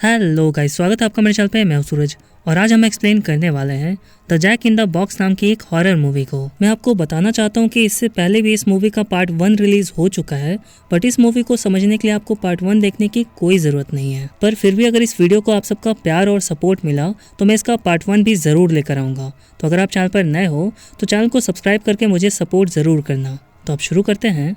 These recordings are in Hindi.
हेलो गाइस, स्वागत है आपका मेरे चैनल पे। मैं हूं सूरज और आज हम एक्सप्लेन करने वाले हैं the jack in the box नाम की एक हॉरर मूवी को। मैं आपको बताना चाहता हूं कि इससे पहले भी इस मूवी का पार्ट 1 रिलीज हो चुका है, बट इस मूवी को समझने के लिए आपको पार्ट 1 देखने की कोई ज़रूरत नहीं है। पर फिर भी अगर इस वीडियो को आप सबका प्यार और सपोर्ट मिला तो मैं इसका पार्ट 1 भी ज़रूर लेकर आऊँगा। तो अगर आप चैनल पर नए हो तो चैनल को सब्सक्राइब करके मुझे सपोर्ट ज़रूर करना। तो अब शुरू करते हैं।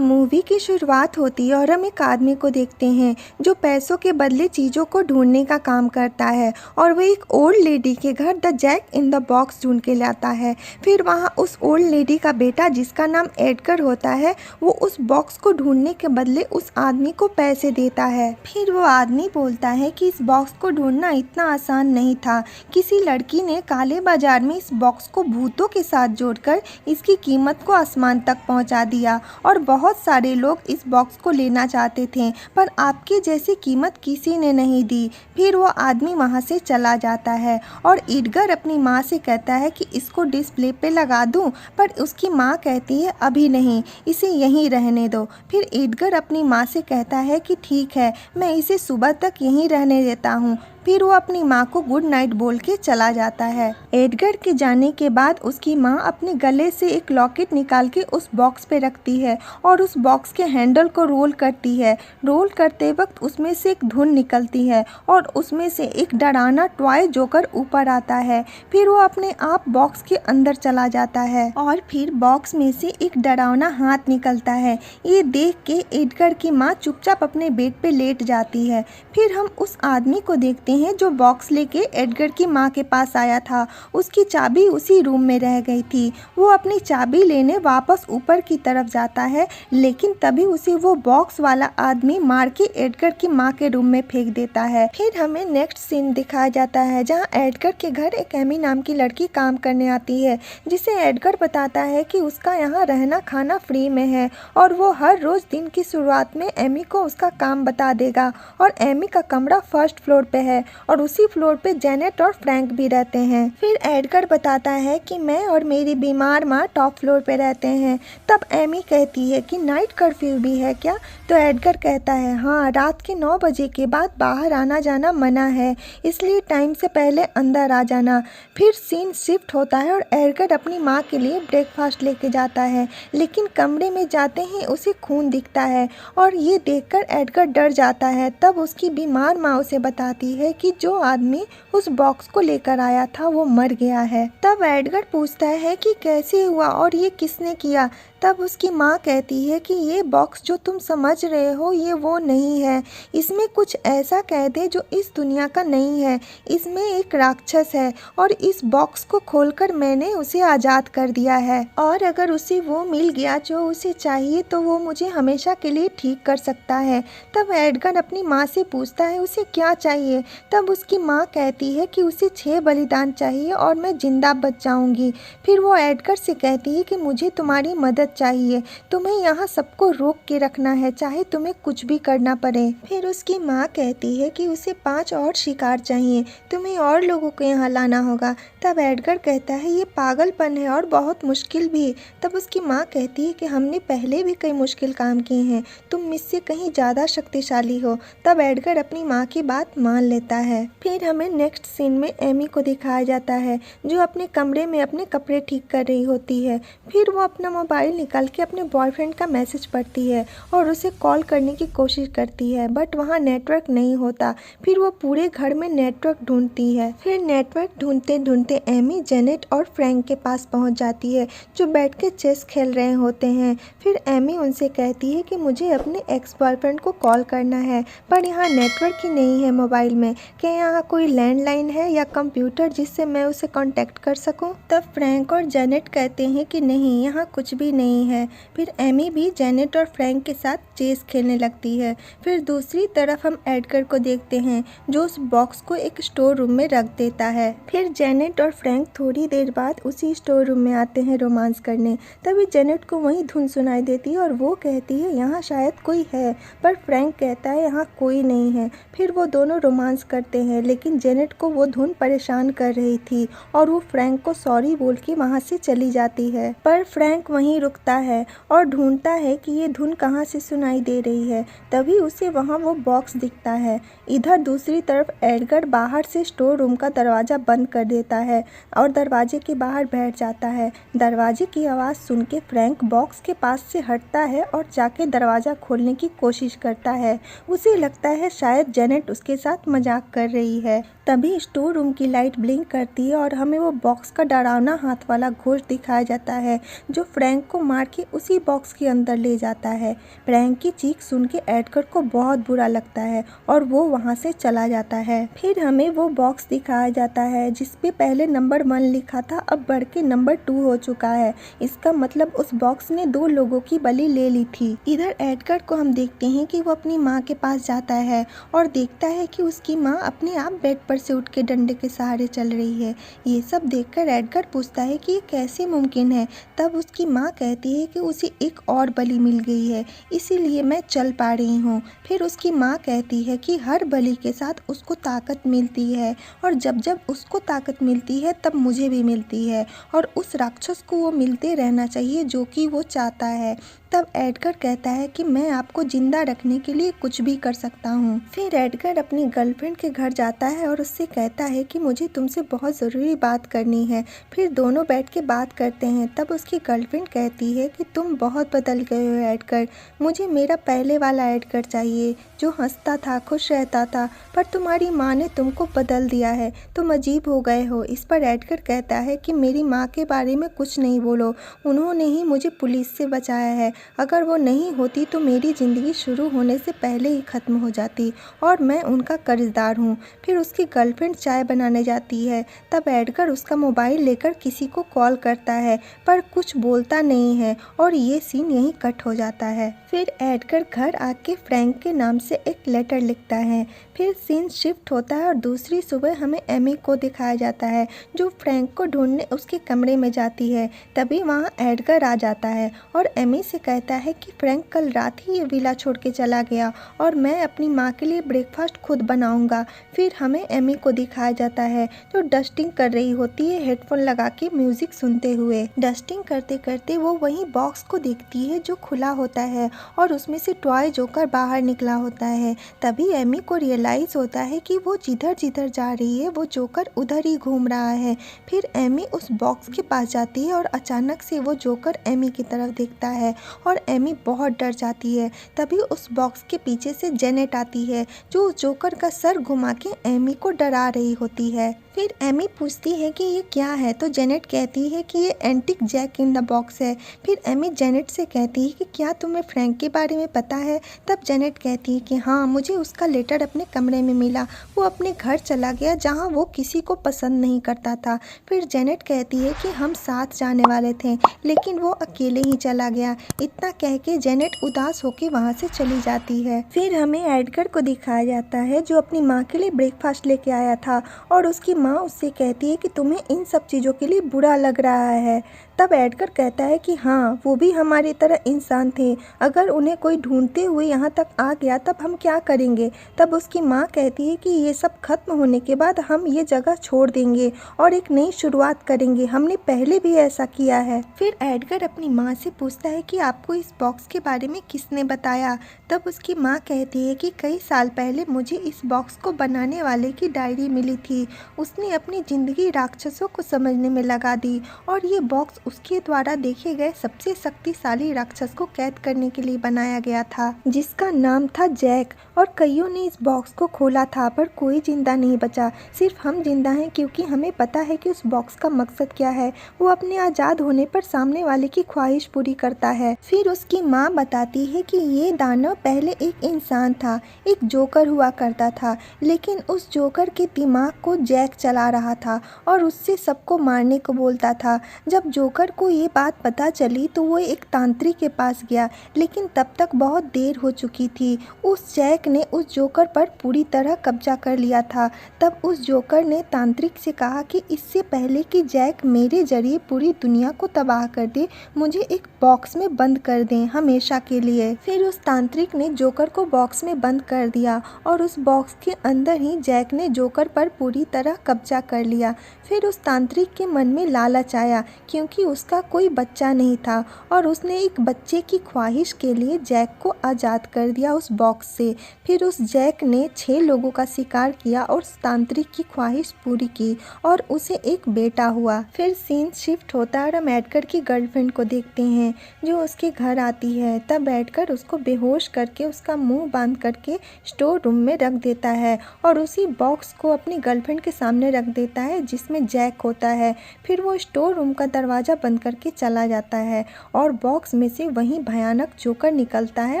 मूवी की शुरुआत होती है और हम एक आदमी को देखते हैं जो पैसों के बदले चीज़ों को ढूंढने का काम करता है और वो एक ओल्ड लेडी के घर the jack in the box ढूंढ के लाता है। फिर वहाँ उस ओल्ड लेडी का बेटा जिसका नाम एडगर होता है वो उस बॉक्स को ढूंढने के बदले उस आदमी को पैसे देता है। फिर वो आदमी बोलता है कि इस बॉक्स को ढूंढना इतना आसान नहीं था। किसी लड़की ने काले बाजार में इस बॉक्स को भूतों के साथ जोड़कर इसकी कीमत को आसमान तक पहुँचा दिया और बहुत सारे लोग इस बॉक्स को लेना चाहते थे, पर आपकी जैसी कीमत किसी ने नहीं दी। फिर वो आदमी वहाँ से चला जाता है और एडगर अपनी माँ से कहता है कि इसको डिस्प्ले पे लगा दूँ, पर उसकी माँ कहती है अभी नहीं, इसे यहीं रहने दो। फिर एडगर अपनी माँ से कहता है कि ठीक है, मैं इसे सुबह तक यहीं रहने देता हूँ। फिर वो अपनी माँ को गुड नाइट बोल के चला जाता है। एडगर के जाने के बाद उसकी माँ अपने गले से एक लॉकेट निकाल के उस बॉक्स पे रखती है और उस बॉक्स के हैंडल को रोल करती है। रोल करते वक्त उसमें से एक धुन निकलती है और उसमें से एक डरावना टॉय जोकर ऊपर आता है। फिर वो अपने आप बॉक्स के अंदर चला जाता है और फिर बॉक्स में से एक डरावना हाथ निकलता है। ये देख के एडगर की माँ चुपचाप अपने बेड पे लेट जाती है। फिर हम उस आदमी को देखते हैं जो बॉक्स लेके एडगर की माँ के पास आया था। उसकी चाबी उसी रूम में रह गई थी। वो अपनी चाबी लेने वापस ऊपर की तरफ जाता है, लेकिन तभी उसे वो बॉक्स वाला आदमी मार के एडगर की माँ के रूम में फेंक देता है। फिर हमें नेक्स्ट सीन दिखाया जाता है जहाँ एडगर के घर एक एमी नाम की लड़की काम करने आती है, जिसे एडगर बताता है कि उसका यहाँ रहना खाना फ्री में है और वो हर रोज दिन की शुरुआत में एमी को उसका काम बता देगा। और एमी का कमरा फर्स्ट फ्लोर पे है और उसी फ्लोर पे जेनेट और फ्रैंक भी रहते हैं। फिर एडगर बताता है कि मैं और मेरी बीमार माँ टॉप फ्लोर पे रहते हैं। तब एमी कहती है कि नाइट कर्फ्यू भी है क्या? तो एडगर कहता है हाँ, रात के 9 बजे के बाद बाहर आना जाना मना है, इसलिए टाइम से पहले अंदर आ जाना। फिर सीन शिफ्ट होता है और एडगर अपनी माँ के लिए ब्रेकफास्ट लेके जाता है, लेकिन कमरे में जाते ही उसे खून दिखता है और ये देखकर एडगर डर जाता है। तब उसकी बीमार माँ उसे बताती है कि जो आदमी उस बॉक्स को लेकर आया था वो मर गया है। तब एडगर पूछता है कि कैसे हुआ और ये किसने किया? तब उसकी माँ कहती है कि ये बॉक्स जो तुम समझ रहे हो ये वो नहीं है, इसमें कुछ ऐसा कैद है जो इस दुनिया का नहीं है। इसमें एक राक्षस है और इस बॉक्स को खोलकर मैंने उसे आज़ाद कर दिया है और अगर उसे वो मिल गया जो उसे चाहिए तो वो मुझे हमेशा के लिए ठीक कर सकता है। तब एडगर अपनी माँ से पूछता है उसे क्या चाहिए? तब उसकी माँ कहती है कि उसे 6 बलिदान चाहिए और मैं जिंदा बच जाऊंगी। फिर वो एडगर से कहती है कि मुझे तुम्हारी मदद चाहिए, तुम्हें यहाँ सबको रोक के रखना है, चाहे तुम्हें कुछ भी करना पड़े। फिर उसकी माँ कहती है कि उसे 5 और शिकार चाहिए, तुम्हें और लोगों को यहाँ लाना होगा। तब एडगर कहता है ये पागलपन है और बहुत मुश्किल भी। तब उसकी माँ कहती है कि हमने पहले भी कई मुश्किल काम किए हैं, तुम मुझसे कहीं ज़्यादा शक्तिशाली हो। तब एडगर अपनी माँ की बात मान लेता है। फिर हमें नेक्स्ट सीन में एमी को दिखाया जाता है जो अपने कमरे में अपने कपड़े ठीक कर रही होती है। फिर वो अपना मोबाइल निकाल के अपने बॉयफ्रेंड का मैसेज पढ़ती है और उसे कॉल करने की कोशिश करती है, बट वहाँ नेटवर्क नहीं होता। फिर वो पूरे घर में नेटवर्क ढूंढती है। फिर नेटवर्क ढूंढते ढूंढते एमी जेनेट और फ्रैंक के पास पहुँच जाती है जो बैठ के चेस खेल रहे होते हैं। फिर एमी उनसे कहती है कि मुझे अपने एक्स बॉयफ्रेंड को कॉल करना है, पर यहाँ नेटवर्क ही नहीं है मोबाइल में। क्या यहाँ कोई लैंडलाइन है या कंप्यूटर जिससे मैं उसे कांटेक्ट कर सकूं? तब फ्रैंक और जेनेट कहते हैं कि नहीं, यहाँ कुछ भी नहीं है। फिर एमी भी जेनेट और फ्रैंक के साथ चेस खेलने लगती है। फिर दूसरी तरफ हम एडगर को देखते हैं जो उस बॉक्स को एक स्टोर रूम में रख देता है। फिर जेनेट और फ्रैंक थोड़ी देर बाद उसी स्टोर रूम में आते हैं रोमांस करने। तभी जेनेट को वही धुन सुनाई देती है और वो कहती है यहाँ शायद कोई है, पर फ्रैंक कहता है यहाँ कोई नहीं है। फिर वो दोनों रोमांस करते हैं, लेकिन जेनेट को वो धुन परेशान कर रही थी और वो फ्रैंक को सॉरी बोल के वहाँ से चली जाती है। पर फ्रैंक वहीं रुकता है और ढूंढता है कि ये धुन कहाँ से सुनाई दे रही है। तभी उसे वहाँ वो बॉक्स दिखता है। इधर दूसरी तरफ एडगर बाहर से स्टोर रूम का दरवाज़ा बंद कर देता है और दरवाजे के बाहर बैठ जाता है। दरवाजे की आवाज़ सुन के फ्रैंक बॉक्स के पास से हटता है और जाके दरवाज़ा खोलने की कोशिश करता है। उसे लगता है शायद जेनेट उसके साथ मजाक कर रही है। तभी स्टोर रूम की लाइट ब्लिंक करती है और हमें वो बॉक्स का डरावना हाथ वाला घोस्ट दिखाया जाता है जो फ्रैंक को मार के उसी बॉक्स के अंदर ले जाता है। फ्रैंक की चीख सुन के एडगर को बहुत बुरा लगता है और वो वहाँ से चला जाता है। फिर हमें वो बॉक्स दिखाया जाता है जिसपे पहले नंबर 1 लिखा था, अब बढ़ के नंबर 2 हो चुका है। इसका मतलब उस बॉक्स ने 2 लोगों की बलि ले ली थी। इधर एडगर को हम देखते हैं कि वो अपनी माँ के पास जाता है और देखता है कि उसकी माँ अपने आप बेड पर से उठ के डंडे के सहारे चल रही है। ये सब देखकर एडगर पूछता है कि ये कैसे मुमकिन है। तब उसकी माँ कहती है कि उसे एक और बलि मिल गई है, इसीलिए मैं चल पा रही हूँ। फिर उसकी माँ कहती है कि हर बलि के साथ उसको ताकत मिलती है और जब जब उसको ताकत मिलती है तब मुझे भी मिलती है और उस राक्षस को वो मिलते रहना चाहिए जो कि वो चाहता है। तब एडगर कहता है कि मैं आपको जिंदा रखने के लिए कुछ भी कर सकता हूँ। फिर एडगर अपनी गर्लफ्रेंड के घर जाता है और उससे कहता है कि मुझे तुमसे बहुत ज़रूरी बात करनी है। फिर दोनों बैठ के बात करते हैं। तब उसकी गर्लफ्रेंड कहती है कि तुम बहुत बदल गए हो एडगर, मुझे मेरा पहले वाला एडगर चाहिए जो हंसता था, खुश रहता था, पर तुम्हारी माँ ने तुमको बदल दिया है, तुम अजीब हो गए हो। इस पर एडगर कहता है कि मेरी माँ के बारे में कुछ नहीं बोलो, उन्होंने ही मुझे पुलिस से बचाया है। अगर वो नहीं होती तो मेरी ज़िंदगी शुरू होने से पहले ही ख़त्म हो जाती और मैं उनका कर्जदार हूँ। फिर उसकी गर्लफ्रेंड चाय बनाने जाती है। तब एडगर उसका मोबाइल लेकर किसी को कॉल करता है पर कुछ बोलता नहीं है और ये सीन यहीं कट हो जाता है। फिर एडगर घर आके फ्रैंक के नाम से एक लेटर लिखता है। फिर सीन शिफ्ट होता है और दूसरी सुबह हमें एमी को दिखाया जाता है जो फ्रैंक को ढूंढने उसके कमरे में जाती है। तभी वहाँ एडगर आ जाता है और एमी से कहता है कि फ्रैंक कल रात ही ये विला छोड़ के चला गया और मैं अपनी माँ के लिए ब्रेकफास्ट खुद बनाऊंगा। फिर हमें एमी को दिखाया जाता है जो डस्टिंग कर रही होती है हेडफोन लगा के म्यूजिक सुनते हुए। डस्टिंग करते करते वो वही बॉक्स को देखती है जो खुला होता है और उसमें से टॉय जोकर बाहर निकला होता है। तभी एमी को रियलाइज होता है कि वो जिधर जिधर जा रही है वो जोकर उधर ही घूम रहा है। फिर एमी उस बॉक्स के पास जाती है और अचानक से वो जोकर एमी की तरफ देखता है और एमी बहुत डर जाती है। तभी उस बॉक्स के पीछे से जेनेट आती है जो उस जोकर का सर घुमा के एमी को डरा रही होती है। फिर एमी पूछती है कि ये क्या है तो जेनेट कहती है कि ये antique jack in the box है। फिर एमी जेनेट से कहती है कि क्या तुम्हें फ्रैंक के बारे में पता है। तब जेनेट कहती है कि हाँ, मुझे उसका लेटर अपने कमरे में मिला, वो अपने घर चला गया जहाँ वो किसी को पसंद नहीं करता था। फिर जेनेट कहती है कि हम साथ जाने वाले थे लेकिन वो अकेले ही चला गया। इतना कह के जेनेट उदास होकर वहाँ से चली जाती है। फिर हमें एडगर को दिखाया जाता है जो अपनी माँ के लिए ब्रेकफास्ट लेके आया था और उसकी माँ उससे कहती है कि तुम्हें इन सब चीज़ों के लिए बुरा लग रहा है। तब एडगर कहता है कि हाँ, वो भी हमारी तरह इंसान थे, अगर उन्हें कोई ढूंढते हुए यहाँ तक आ गया तब हम क्या करेंगे। तब उसकी माँ कहती है कि ये सब खत्म होने के बाद हम ये जगह छोड़ देंगे और एक नई शुरुआत करेंगे, हमने पहले भी ऐसा किया है। फिर एडगर अपनी माँ से पूछता है कि आपको इस बॉक्स के बारे में किसने बताया। तब उसकी माँ कहती है कि कई साल पहले मुझे इस बॉक्स को बनाने वाले की डायरी मिली थी, उसने अपनी ज़िंदगी राक्षसों को समझने में लगा दी और ये बॉक्स उसके द्वारा देखे गए सबसे शक्तिशाली राक्षस को कैद करने के लिए बनाया गया था जिसका नाम था जैक। और कईयों ने इस बॉक्स को खोला था पर कोई जिंदा नहीं बचा, सिर्फ हम जिंदा हैं क्योंकि हमें पता है कि उस बॉक्स का मकसद क्या है। वो अपने आज़ाद होने पर सामने वाले की ख्वाहिश पूरी करता है। फिर उसकी माँ बताती है कि ये दानव पहले एक इंसान था, एक जोकर हुआ करता था, लेकिन उस जोकर के दिमाग को जैक चला रहा था और उससे सबको मारने को बोलता था। जब जोकर को ये बात पता चली तो वो एक तांत्रिक के पास गया, लेकिन तब तक बहुत देर हो चुकी थी। उस जैक ने उस जोकर पर पूरी तरह कब्जा कर लिया था। तब उस जोकर ने तांत्रिक से कहा कि इससे पहले कि जैक मेरे जरिए पूरी दुनिया को तबाह कर दे, मुझे एक बॉक्स में बंद बंद कर दें हमेशा के लिए। फिर उस तांत्रिक ने जोकर को बॉक्स में बंद कर दिया और उस बॉक्स के अंदर ही जैक ने जोकर पर पूरी तरह कब्जा कर लिया। फिर उस तांत्रिक के मन में लालच आया क्योंकि उसका कोई बच्चा नहीं था और उसने एक बच्चे की ख्वाहिश के लिए जैक को आज़ाद कर दिया उस बॉक्स से। फिर उस जैक ने 6 लोगों का शिकार किया और उस तांत्रिक की ख्वाहिश पूरी की और उसे एक बेटा हुआ। फिर सीन शिफ्ट होता है और हम एडगर की गर्लफ्रेंड को देखते हैं जो उसके घर आती है। तब एडगर उसको बेहोश करके उसका मुंह बांध करके स्टोर रूम में रख देता है और उसी बॉक्स को अपनी गर्लफ्रेंड के सामने रख देता है जिसमें जैक होता है। फिर वो स्टोर रूम का दरवाज़ा बंद करके चला जाता है और बॉक्स में से वही भयानक जोकर निकलता है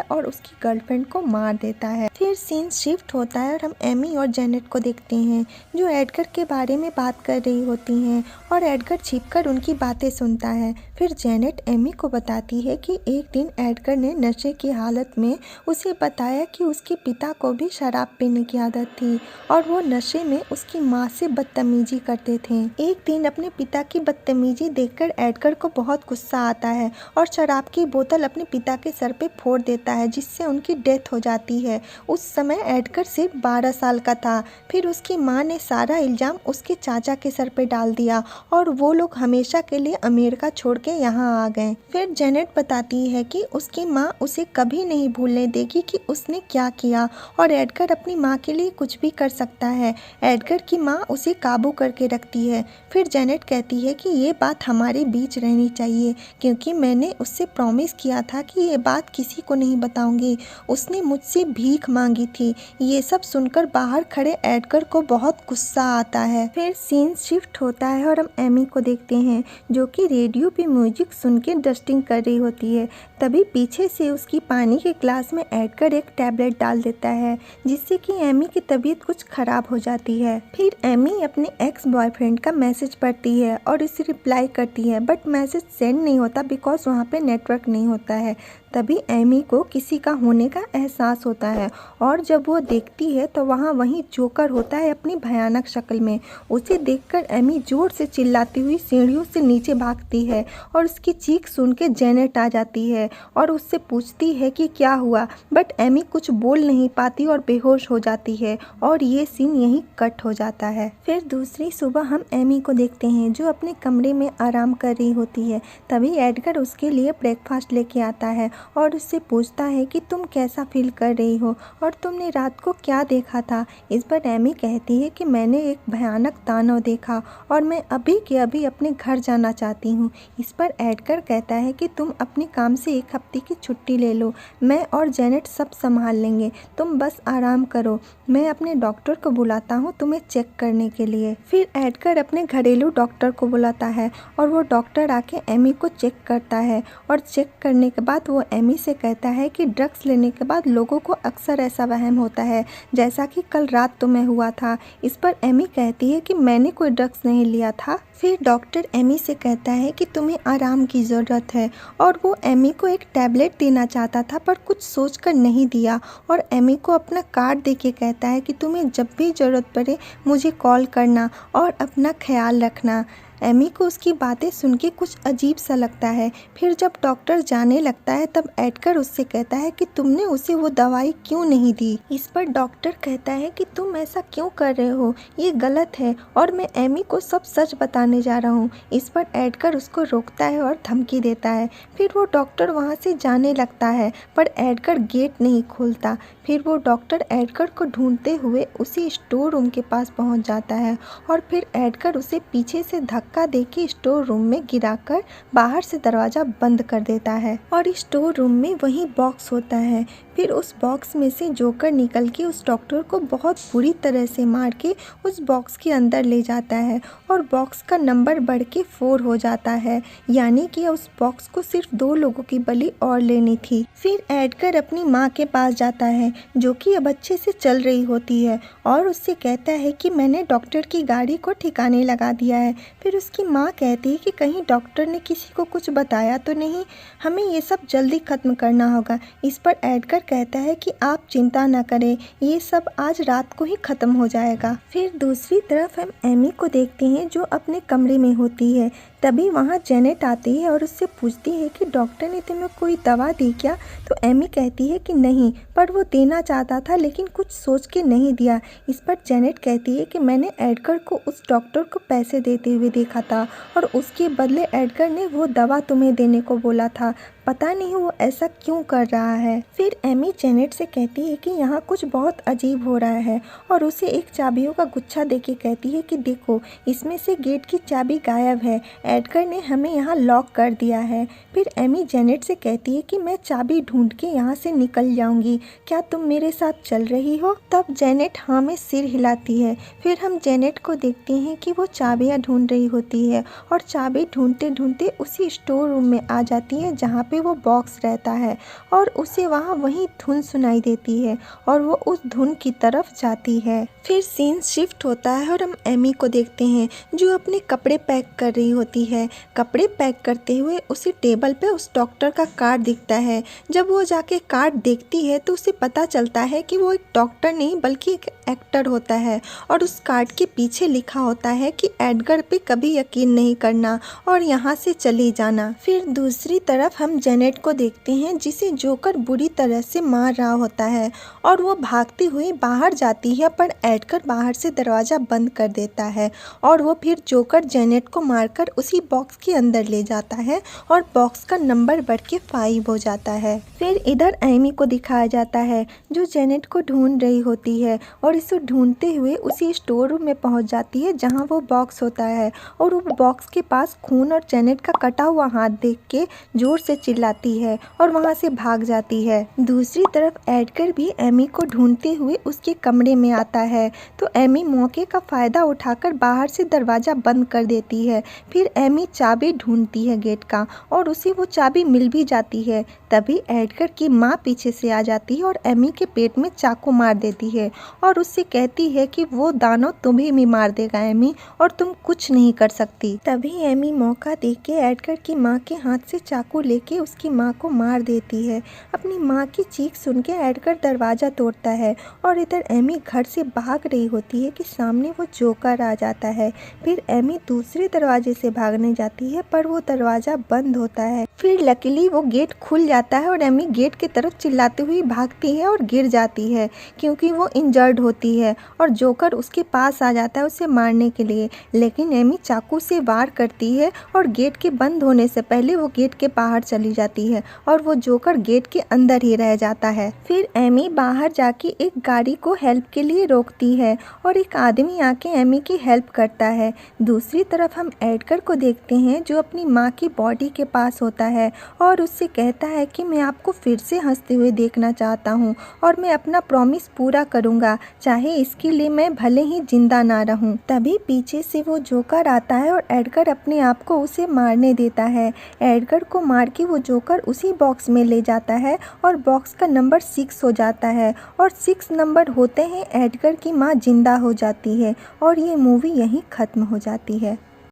और उसकी गर्लफ्रेंड को मार देता है। फिर सीन शिफ्ट होता है और हम एमी और जेनेट को देखते हैं जो एडगर के बारे में बात कर रही होती हैं और एडगर छिपकर उनकी बातें सुनता है। फिर जेनेट एमी को बताती है कि एक दिन एडगर ने नशे की हालत में उसे बताया कि उसके पिता को भी शराब पीने की आदत थी और वो नशे में उसकी माँ से बदतमीजी करते थे। एक दिन अपने पिता की बदतमीजी देखकर एडगर को बहुत गुस्सा आता है और शराब की बोतल अपने पिता के सर पे फोड़ देता है जिससे उनकी डेथ हो जाती है। उस समय एडगर सिर्फ 12 साल का था। फिर उसकी माँ ने सारा इल्ज़ाम उसके चाचा के सर पे डाल दिया और वो लोग हमेशा के लिए अमेरिका छोड़ के यहाँ आ गए। फिर जेनेट बताती है कि उसकी माँ उसे कभी नहीं भूलने देगी कि उसने क्या किया और एडगर अपनी माँ के लिए कुछ भी कर सकता है। एडगर की माँ उसे काबू करके रखती है। फिर जेनेट कहती है कि ये बात हमारे बीच रहनी चाहिए क्योंकि मैंने उससे प्रॉमिस किया था कि ये बात किसी को नहीं बताऊंगी। उसने मुझसे भीख मांगी थी। ये सब सुनकर बाहर खड़े एडगर को बहुत गुस्सा आता है। फिर सीन शिफ्ट होता है और हम एमी को देखते हैं जो कि रेडियो पे म्यूजिक सुन के डस्टिंग कर रही होती है। तभी पीछे से उसकी पानी के ग्लास में एडगर एक टैबलेट डाल देता है जिससे कि एमी की तबीयत कुछ खराब हो जाती है। फिर एमी अपने एक्स बॉयफ्रेंड का मैसेज पढ़ती है और इसे रिप्लाई करती है बट मैसेज सेंड नहीं होता बिकॉज वहाँ पे नेटवर्क नहीं होता है। तभी एमी को किसी का होने का एहसास होता है और जब वो देखती है तो वहाँ वही जोकर होता है अपनी भयानक शक्ल में। उसे देखकर एमी जोर से चिल्लाती हुई सीढ़ियों से नीचे भागती है और उसकी चीख सुन के जेनेट आ जाती है और उससे पूछती है कि क्या हुआ बट एमी कुछ बोल नहीं पाती और बेहोश हो जाती है और ये सीन यहीं कट हो जाता है। फिर दूसरी सुबह हम एमी को देखते हैं जो अपने कमरे में आराम कर रही होती है। तभी एडगर उसके लिए ब्रेकफास्ट लेके आता है और उससे पूछता है कि तुम कैसा फील कर रही हो और तुमने रात को क्या देखा था। इस पर एमी कहती है कि मैंने एक भयानक दानव देखा और मैं अभी के अभी अपने घर जाना चाहती हूँ। इस पर एडगर कहता है कि तुम अपने काम से 1 हफ्ते की छुट्टी ले लो, मैं और जेनेट सब संभाल लेंगे, तुम बस आराम करो, मैं अपने डॉक्टर को बुलाता हूँ तुम्हें चेक करने के लिए। फिर एडगर अपने घरेलू डॉक्टर को बुलाता है और वो डॉक्टर आके एमी को चेक करता है और चेक करने के बाद वो एमी से कहता है कि ड्रग्स लेने के बाद लोगों को अक्सर ऐसा वहम होता है जैसा कि कल रात तुम्हें हुआ था। इस पर एमी कहती है कि मैंने कोई ड्रग्स नहीं लिया था। फिर डॉक्टर एमी से कहता है कि तुम्हें आराम की ज़रूरत है और वो एमी को एक टैबलेट देना चाहता था पर कुछ सोचकर नहीं दिया और एमी को अपना कार्ड देके कहता है कि तुम्हें जब भी ज़रूरत पड़े मुझे कॉल करना और अपना ख्याल रखना। एमी को उसकी बातें सुन के कुछ अजीब सा लगता है। फिर जब डॉक्टर जाने लगता है तब एडगर उससे कहता है कि तुमने उसे वो दवाई क्यों नहीं दी। इस पर डॉक्टर कहता है कि तुम ऐसा क्यों कर रहे हो, ये गलत है और मैं एमी को सब सच बताने जा रहा हूँ। इस पर एडगर उसको रोकता है और धमकी देता है। फिर वो डॉक्टर वहाँ से जाने लगता है पर एडगर गेट नहीं खोलता। फिर वो डॉक्टर एडगर को ढूंढते हुए उसी स्टोर रूम के पास पहुँच जाता है और फिर एडगर उसे पीछे से धक्का देके स्टोर रूम में गिराकर बाहर से दरवाज़ा बंद कर देता है और स्टोर रूम में वही बॉक्स होता है। फिर उस बॉक्स में से जोकर निकल के उस डॉक्टर को बहुत बुरी तरह से मार के उस बॉक्स के अंदर ले जाता है और बॉक्स का नंबर बढ़ के 4 हो जाता है, यानी कि उस बॉक्स को सिर्फ 2 लोगों की बलि और लेनी थी। फिर एडगर अपनी माँ के पास जाता है जो कि अब अच्छे से चल रही होती है और उससे कहता है कि मैंने डॉक्टर की गाड़ी को ठिकाने लगा दिया है। फिर उसकी माँ कहती है कि कहीं डॉक्टर ने किसी को कुछ बताया तो नहीं, हमें ये सब जल्दी ख़त्म करना होगा। इस पर एडगर कहता है कि आप चिंता न करें, ये सब आज रात को ही ख़त्म हो जाएगा। फिर दूसरी तरफ हम एमी को देखते हैं जो अपने कमरे में होती है तभी वहाँ जेनेट आती है और उससे पूछती है कि डॉक्टर ने तुम्हें कोई दवा दी क्या। तो एमी कहती है कि नहीं, पर वो देना चाहता था लेकिन कुछ सोच के नहीं दिया। इस पर जेनेट कहती है कि मैंने एडगर को उस डॉक्टर को पैसे देते हुए देखा था और उसके बदले एडगर ने वो दवा तुम्हें देने को बोला था। पता नहीं वो ऐसा क्यों कर रहा है। फिर एमी जेनेट से कहती है कि यहाँ कुछ बहुत अजीब हो रहा है और उसे एक चाबियों का गुच्छा देके कहती है कि देखो, इसमें से गेट की चाबी गायब है। एडगर ने हमें यहाँ लॉक कर दिया है। फिर एमी जेनेट से कहती है कि मैं चाबी ढूंढ के यहाँ से निकल जाऊंगी, क्या तुम मेरे साथ चल रही हो? तब जेनेट हाँ में सिर हिलाती है। फिर हम जेनेट को देखते हैं कि वो चाबियाँ ढूंढ रही होती है और चाबी ढूंढते ढूंढते उसी स्टोर रूम में आ जाती है जहाँ पे वो बॉक्स रहता है और उसे वहाँ वही धुन सुनाई देती है और वो उस धुन की तरफ जाती है। फिर सीन शिफ्ट होता है और हम एमी को देखते हैं जो अपने कपड़े पैक कर रही होती है। कपड़े पैक करते हुए उसे टेबल पे उस डॉक्टर का कार्ड दिखता है। जब वो जाके कार्ड देखती है तो उसे पता चलता है कि वो एक डॉक्टर नहीं बल्कि एक एक्टर होता है और उस कार्ड के पीछे लिखा होता है कि एडगर पे कभी यकीन नहीं करना और यहाँ से चली जाना। फिर दूसरी तरफ हम जेनेट को देखते हैं जिसे जोकर बुरी तरह से मार रहा होता है और वो भागती हुई बाहर जाती है, पर एडगर बाहर से दरवाज़ा बंद कर देता है और वो फिर जोकर जेनेट को मारकर उसी बॉक्स के अंदर ले जाता है और बॉक्स का नंबर बढ़ के 5 हो जाता है। फिर इधर एमी को दिखाया जाता है जो जेनेट को ढूंढ रही होती है और इसे ढूंढते हुए उसी स्टोर रूम में पहुंच जाती है जहां वो बॉक्स होता है और वो बॉक्स के पास खून और जेनेट का कटा हुआ हाथ देख के जोर से चिल्लाती है और वहां से भाग जाती है। दूसरी तरफ एडगर भी एमी को ढूंढते हुए उसके कमरे में आता है तो एमी मौके का फ़ायदा उठाकर बाहर से दरवाज़ा बंद कर देती है। फिर एमी चाबी ढूंढती है गेट का और उसे वो चाबी मिल भी जाती है। तभी एडगर की माँ पीछे से आ जाती है और एमी के पेट में चाकू मार देती है और उससे कहती है कि वो दानव तुम्हें भी मार देगा एमी और तुम कुछ नहीं कर सकती। तभी एमी मौका देख के एडगर की माँ के हाथ से चाकू लेके उसकी माँ को मार देती है। अपनी माँ की चीख सुन के एडगर दरवाज़ा तोड़ता है और इधर एमी घर से भाग रही होती है कि सामने वो जोकर आ जाता है। फिर एमी दूसरे दरवाजे से भागने जाती है पर वो दरवाज़ा बंद होता है। फिर लकीली वो गेट खुल जाता है और एमी गेट की तरफ चिल्लाती हुई भागती है और गिर जाती है क्योंकि वो इंजर्ड होती है और जोकर उसके पास आ जाता है उसे मारने के लिए, लेकिन एमी चाकू से वार करती है और गेट के बंद होने से पहले वो गेट के बाहर चली जाती है और वो जोकर गेट के अंदर ही रह जाता है। फिर एमी बाहर जाके एक गाड़ी को हेल्प के लिए रोकती है और एक आदमी आके एमी की हेल्प करता है। दूसरी तरफ हम एडगर को देखते हैं जो अपनी माँ की बॉडी के पास होता है और उससे कहता है कि मैं आपको फिर से हंसते हुए देखना चाहता हूँ और मैं अपना प्रॉमिस पूरा करूँगा, चाहे इसके लिए मैं भले ही जिंदा ना रहूँ। तभी पीछे से वो जोकर आता है और एडगर अपने आप को उसे मारने देता है। एडगर को मार के वो जोकर उसी बॉक्स में ले जाता है और बॉक्स का नंबर 6 हो जाता है और 6 नंबर होते हैं एडगर की माँ जिंदा हो जाती है और ये मूवी यहीं ख़त्म हो जाती है।